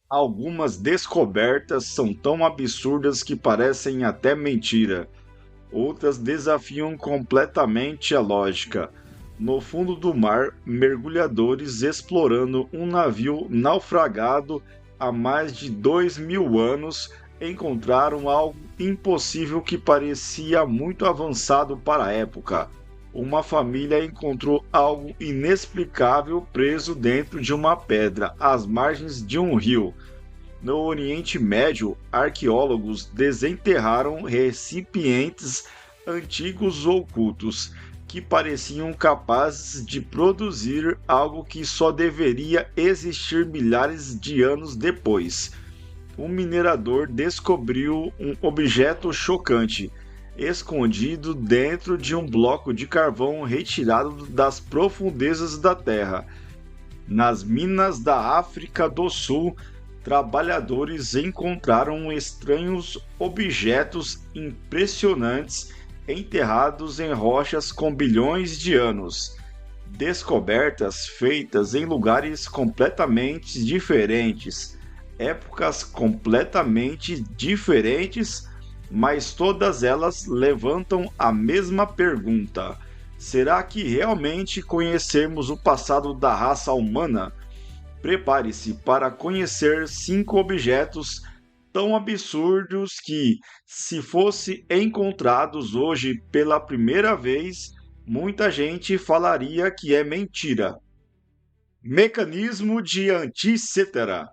Algumas descobertas são tão absurdas que parecem até mentira. Outras desafiam completamente a lógica. No fundo do mar, mergulhadores explorando um navio naufragado há mais de 2.000 anos encontraram algo impossível que parecia muito avançado para a época. Uma família encontrou algo inexplicável preso dentro de uma pedra às margens de um rio. No Oriente Médio, arqueólogos desenterraram recipientes antigos ocultos que pareciam capazes de produzir algo que só deveria existir milhares de anos depois. Um minerador descobriu um objeto chocante, escondido dentro de um bloco de carvão retirado das profundezas da Terra. Nas minas da África do Sul, trabalhadores encontraram estranhos objetos impressionantes enterrados em rochas com bilhões de anos. Descobertas feitas em lugares completamente diferentes, épocas completamente diferentes, mas todas elas levantam a mesma pergunta: será que realmente conhecemos o passado da raça humana? Prepare-se para conhecer 5 objetos tão absurdos que, se fossem encontrados hoje pela primeira vez, muita gente falaria que é mentira. Mecanismo de Anticetera.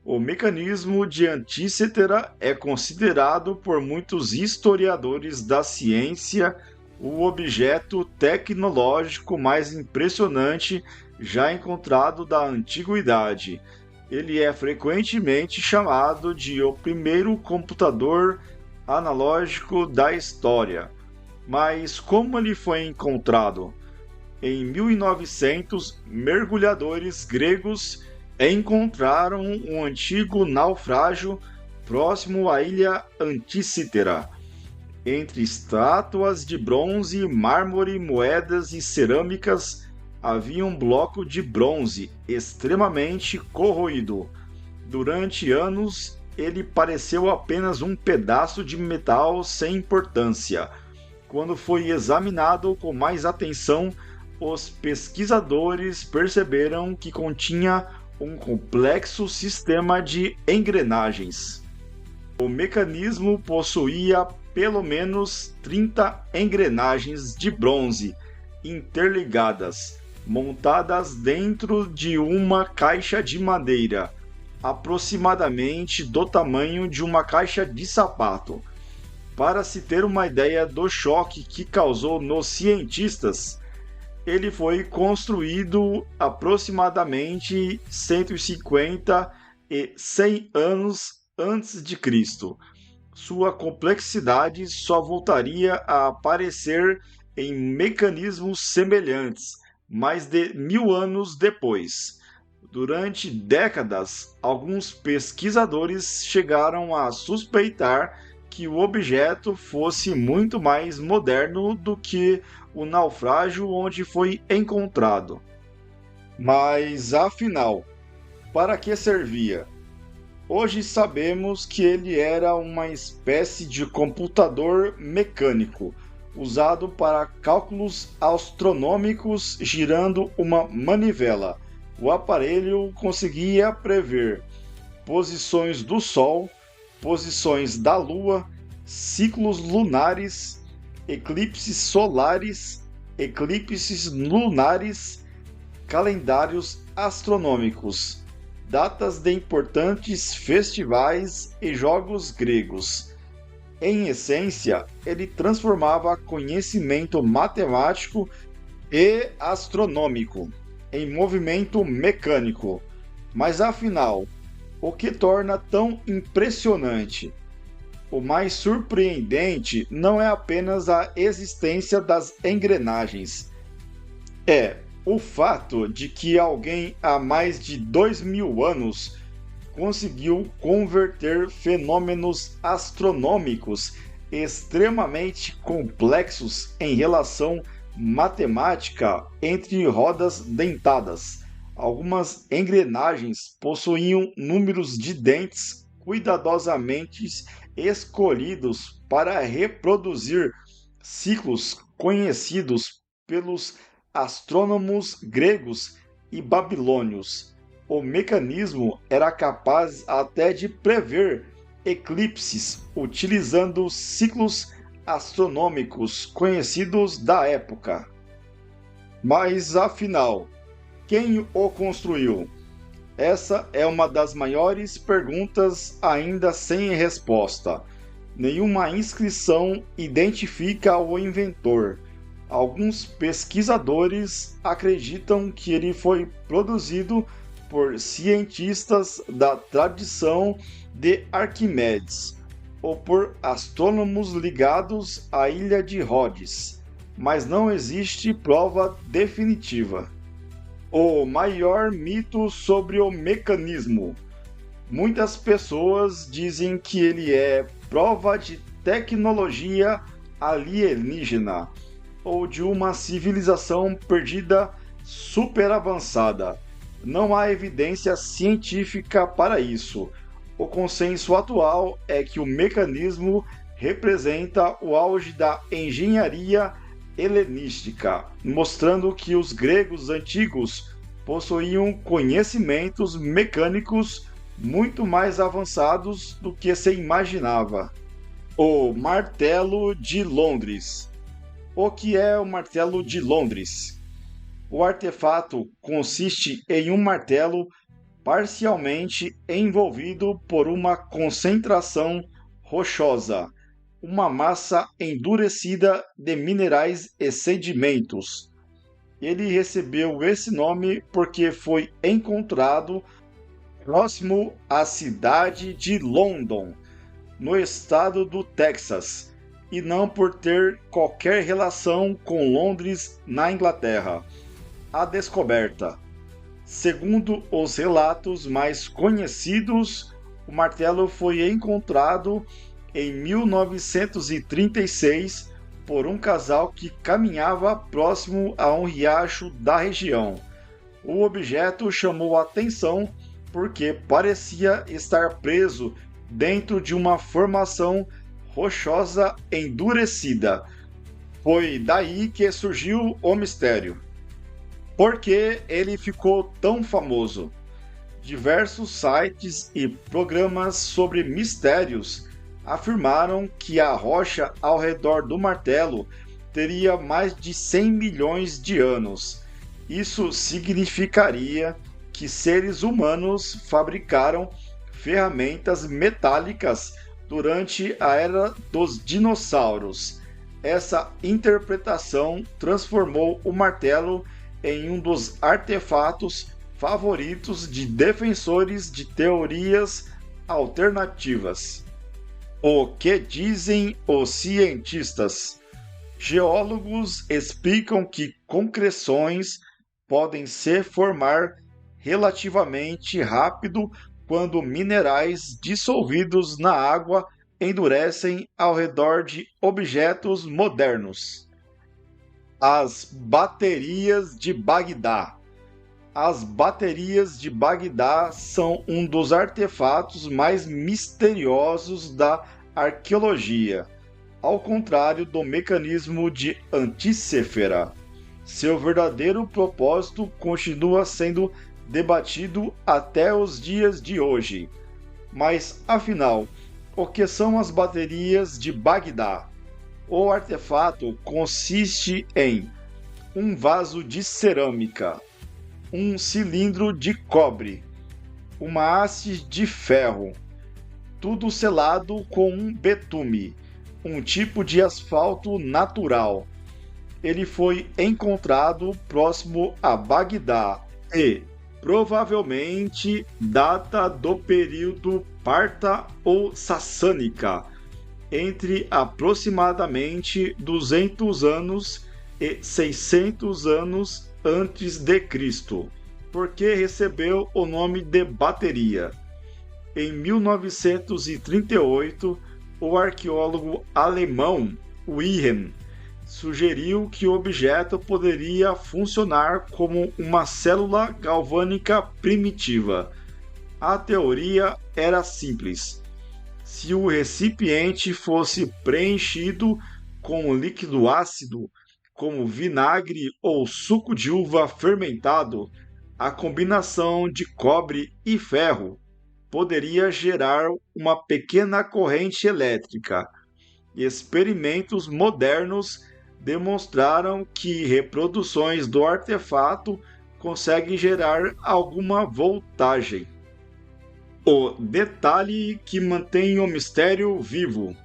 O mecanismo de Anticetera é considerado por muitos historiadores da ciência o objeto tecnológico mais impressionante já encontrado da antiguidade. Ele é frequentemente chamado de o primeiro computador analógico da história. Mas como ele foi encontrado? Em 1900, mergulhadores gregos encontraram um antigo naufrágio próximo à ilha Antícitera. Entre estátuas de bronze, mármore, moedas e cerâmicas havia um bloco de bronze extremamente corroído. Durante anos, ele pareceu apenas um pedaço de metal sem importância. Quando foi examinado com mais atenção, os pesquisadores perceberam que continha um complexo sistema de engrenagens. O mecanismo possuía pelo menos 30 engrenagens de bronze interligadas, montadas dentro de uma caixa de madeira, aproximadamente do tamanho de uma caixa de sapato. Para se ter uma ideia do choque que causou nos cientistas, ele foi construído aproximadamente 150 e 100 anos antes de Cristo. Sua complexidade só voltaria a aparecer em mecanismos semelhantes mais de 1.000 anos depois. Durante décadas, alguns pesquisadores chegaram a suspeitar que o objeto fosse muito mais moderno do que o naufrágio onde foi encontrado. Mas afinal, para que servia? Hoje sabemos que ele era uma espécie de computador mecânico, usado para cálculos astronômicos girando uma manivela. O aparelho conseguia prever posições do Sol, posições da Lua, ciclos lunares, eclipses solares, eclipses lunares, calendários astronômicos, datas de importantes festivais e jogos gregos. Em essência, ele transformava conhecimento matemático e astronômico em movimento mecânico. Mas afinal, o que torna tão impressionante? O mais surpreendente não é apenas a existência das engrenagens, é o fato de que alguém há mais de 2.000 anos conseguiu converter fenômenos astronômicos extremamente complexos em relação matemática entre rodas dentadas. Algumas engrenagens possuíam números de dentes cuidadosamente escolhidos para reproduzir ciclos conhecidos pelos astrônomos gregos e babilônios. O mecanismo era capaz até de prever eclipses utilizando ciclos astronômicos conhecidos da época. Mas afinal, quem o construiu? Essa é uma das maiores perguntas ainda sem resposta. Nenhuma inscrição identifica o inventor. Alguns pesquisadores acreditam que ele foi produzido por cientistas da tradição de Arquimedes ou por astrônomos ligados à ilha de Rhodes, mas não existe prova definitiva. O maior mito sobre o mecanismo. Muitas pessoas dizem que ele é prova de tecnologia alienígena ou de uma civilização perdida super avançada. Não há evidência científica para isso. O consenso atual é que o mecanismo representa o auge da engenharia helenística, mostrando que os gregos antigos possuíam conhecimentos mecânicos muito mais avançados do que se imaginava. O martelo de Londres. O que é o martelo de Londres? O artefato consiste em um martelo parcialmente envolvido por uma concentração rochosa, uma massa endurecida de minerais e sedimentos. Ele recebeu esse nome porque foi encontrado próximo à cidade de London, no estado do Texas, e não por ter qualquer relação com Londres, na Inglaterra. A descoberta. Segundo os relatos mais conhecidos, o martelo foi encontrado em 1936 por um casal que caminhava próximo a um riacho da região. O objeto chamou a atenção porque parecia estar preso dentro de uma formação rochosa endurecida. Foi daí que surgiu o mistério. Por que ele ficou tão famoso? Diversos sites e programas sobre mistérios afirmaram que a rocha ao redor do martelo teria mais de 100 milhões de anos. Isso significaria que seres humanos fabricaram ferramentas metálicas durante a era dos dinossauros. Essa interpretação transformou o martelo em um dos artefatos favoritos de defensores de teorias alternativas. O que dizem os cientistas? Geólogos explicam que concreções podem se formar relativamente rápido quando minerais dissolvidos na água endurecem ao redor de objetos modernos. As baterias de Bagdá. As baterias de Bagdá são um dos artefatos mais misteriosos da arqueologia, ao contrário do mecanismo de Antícefera. Seu verdadeiro propósito continua sendo debatido até os dias de hoje. Mas, afinal, o que são as baterias de Bagdá? O artefato consiste em um vaso de cerâmica, um cilindro de cobre, uma haste de ferro, tudo selado com um betume, um tipo de asfalto natural. Ele foi encontrado próximo a Bagdá e, provavelmente, data do período Parta ou Sassânica, entre aproximadamente 200 anos e 600 anos antes de Cristo, porque recebeu o nome de bateria. Em 1938, o arqueólogo alemão Wilhelm sugeriu que o objeto poderia funcionar como uma célula galvânica primitiva. A teoria era simples. Se o recipiente fosse preenchido com líquido ácido, como vinagre ou suco de uva fermentado, a combinação de cobre e ferro poderia gerar uma pequena corrente elétrica. Experimentos modernos demonstraram que reproduções do artefato conseguem gerar alguma voltagem. O detalhe que mantém o mistério vivo.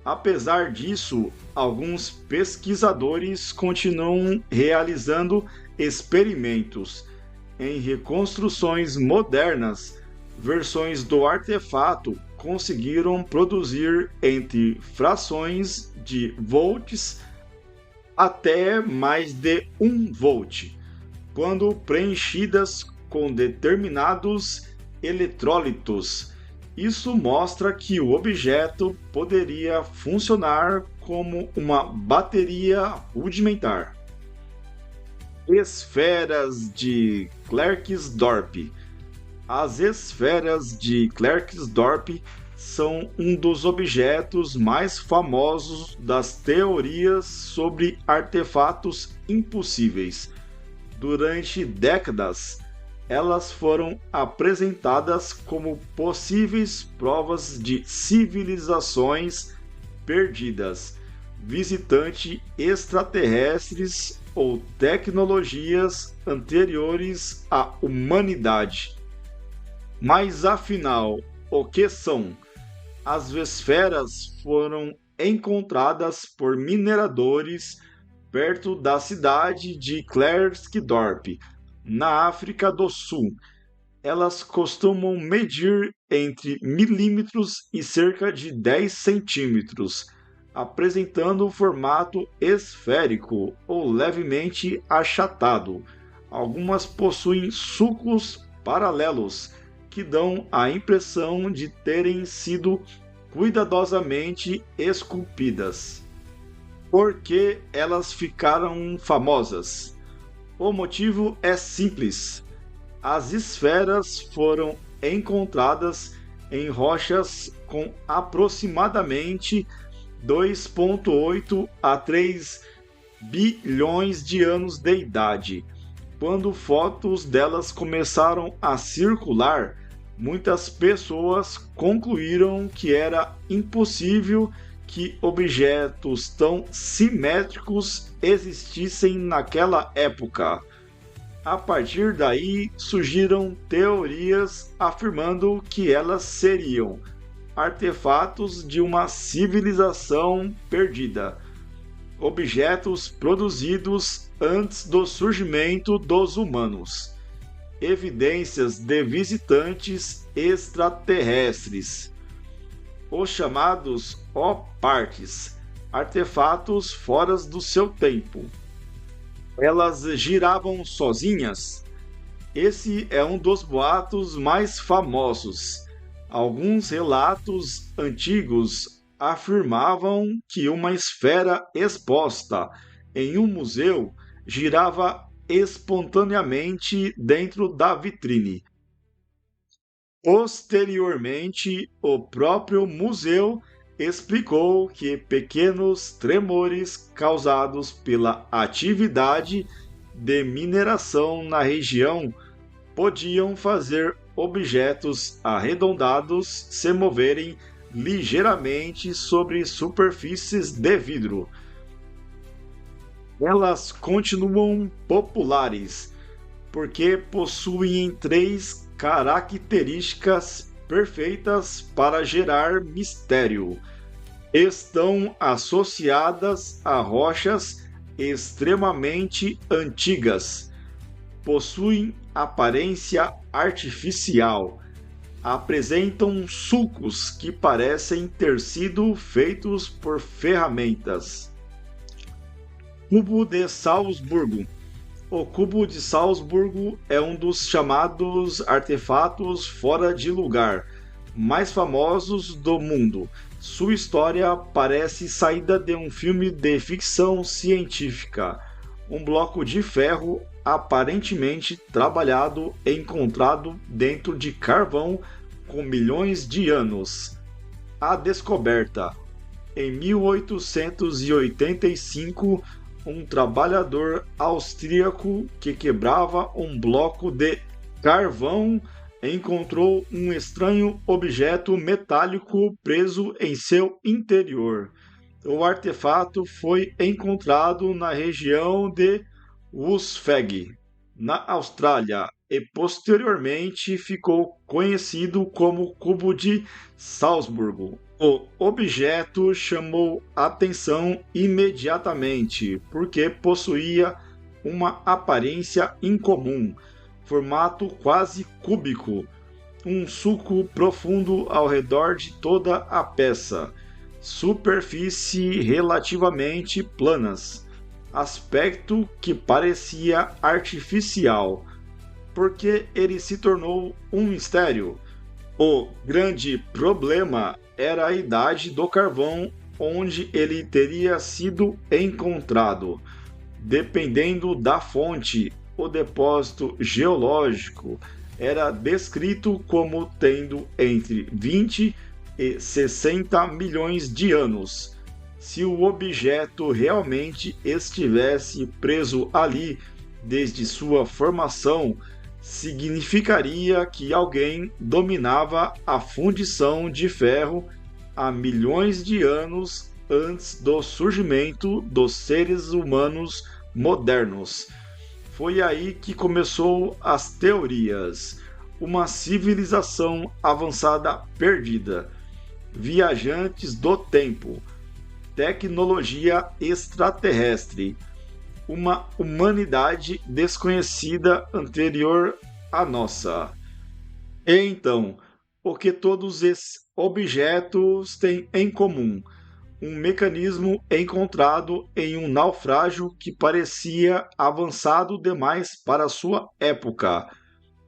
Apesar disso, alguns pesquisadores continuam realizando experimentos. Em reconstruções modernas, versões do artefato conseguiram produzir entre frações de volts até mais de 1 volt, quando preenchidas com determinados eletrólitos. Isso mostra que o objeto poderia funcionar como uma bateria rudimentar. Esferas de Klerksdorp. As esferas de Klerksdorp são um dos objetos mais famosos das teorias sobre artefatos impossíveis. Durante décadas, elas foram apresentadas como possíveis provas de civilizações perdidas, visitantes extraterrestres ou tecnologias anteriores à humanidade. Mas afinal, o que são? As esferas foram encontradas por mineradores perto da cidade de Klerksdorp, na África do Sul. Elas costumam medir entre milímetros e cerca de 10 centímetros, apresentando um formato esférico ou levemente achatado. Algumas possuem sulcos paralelos, que dão a impressão de terem sido cuidadosamente esculpidas. Por que elas ficaram famosas? O motivo é simples. As esferas foram encontradas em rochas com aproximadamente 2,8 a 3 bilhões de anos de idade. Quando fotos delas começaram a circular, muitas pessoas concluíram que era impossível que objetos tão simétricos existissem naquela época. A partir daí surgiram teorias afirmando que elas seriam artefatos de uma civilização perdida, objetos produzidos antes do surgimento dos humanos, evidências de visitantes extraterrestres. Os chamados OPARTs, artefatos fora do seu tempo. Elas giravam sozinhas? Esse é um dos boatos mais famosos. Alguns relatos antigos afirmavam que uma esfera exposta em um museu girava espontaneamente dentro da vitrine. Posteriormente, o próprio museu explicou que pequenos tremores causados pela atividade de mineração na região podiam fazer objetos arredondados se moverem ligeiramente sobre superfícies de vidro. Elas continuam populares porque possuem 3 características perfeitas para gerar mistério. Estão associadas a rochas extremamente antigas. Possuem aparência artificial. Apresentam sulcos que parecem ter sido feitos por ferramentas. Cubo de Salzburgo. O cubo de Salzburgo é um dos chamados artefatos fora de lugar mais famosos do mundo. Sua história parece saída de um filme de ficção científica. Um bloco de ferro aparentemente trabalhado e encontrado dentro de carvão com milhões de anos. A descoberta. Em 1885, um trabalhador austríaco que quebrava um bloco de carvão encontrou um estranho objeto metálico preso em seu interior. O artefato foi encontrado na região de Wusfeg, na Austrália, e posteriormente ficou conhecido como Cubo de Salzburgo. O objeto chamou atenção imediatamente porque possuía uma aparência incomum, formato quase cúbico, um sulco profundo ao redor de toda a peça, superfície relativamente planas, aspecto que parecia artificial. Porque ele se tornou um mistério. O grande problema era a idade do carvão onde ele teria sido encontrado. Dependendo da fonte, o depósito geológico era descrito como tendo entre 20 e 60 milhões de anos. Se o objeto realmente estivesse preso ali desde sua formação, significaria que alguém dominava a fundição de ferro há milhões de anos antes do surgimento dos seres humanos modernos. Foi aí que começou as teorias. Uma civilização avançada perdida, viajantes do tempo, tecnologia extraterrestre, uma humanidade desconhecida anterior à nossa. E então, o que todos esses objetos têm em comum? Um mecanismo encontrado em um naufrágio que parecia avançado demais para sua época.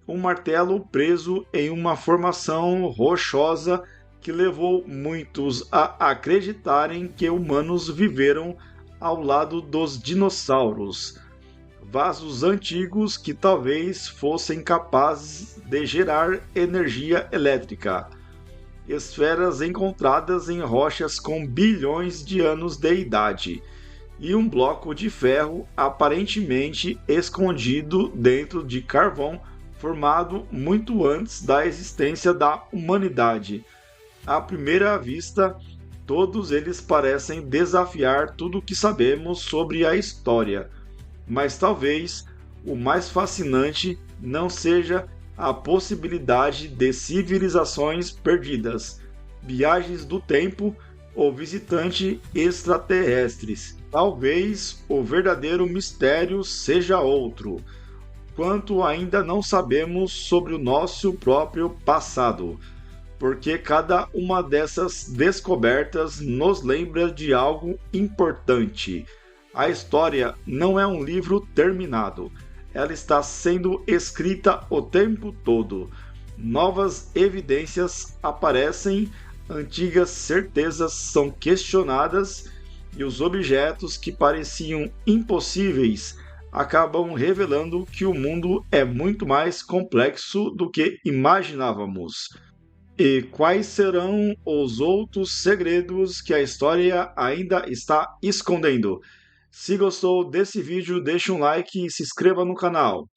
Um martelo preso em uma formação rochosa que levou muitos a acreditarem que humanos viveram ao lado dos dinossauros. Vasos antigos que talvez fossem capazes de gerar energia elétrica. Esferas encontradas em rochas com bilhões de anos de idade, e um bloco de ferro aparentemente escondido dentro de carvão formado muito antes da existência da humanidade. À primeira vista, todos eles parecem desafiar tudo o que sabemos sobre a história, mas talvez o mais fascinante não seja a possibilidade de civilizações perdidas, viagens do tempo ou visitantes extraterrestres. Talvez o verdadeiro mistério seja outro, quanto ainda não sabemos sobre o nosso próprio passado, porque cada uma dessas descobertas nos lembra de algo importante. A história não é um livro terminado. Ela está sendo escrita o tempo todo. Novas evidências aparecem, antigas certezas são questionadas e os objetos que pareciam impossíveis acabam revelando que o mundo é muito mais complexo do que imaginávamos. E quais serão os outros segredos que a história ainda está escondendo? Se gostou desse vídeo, deixe um like e se inscreva no canal.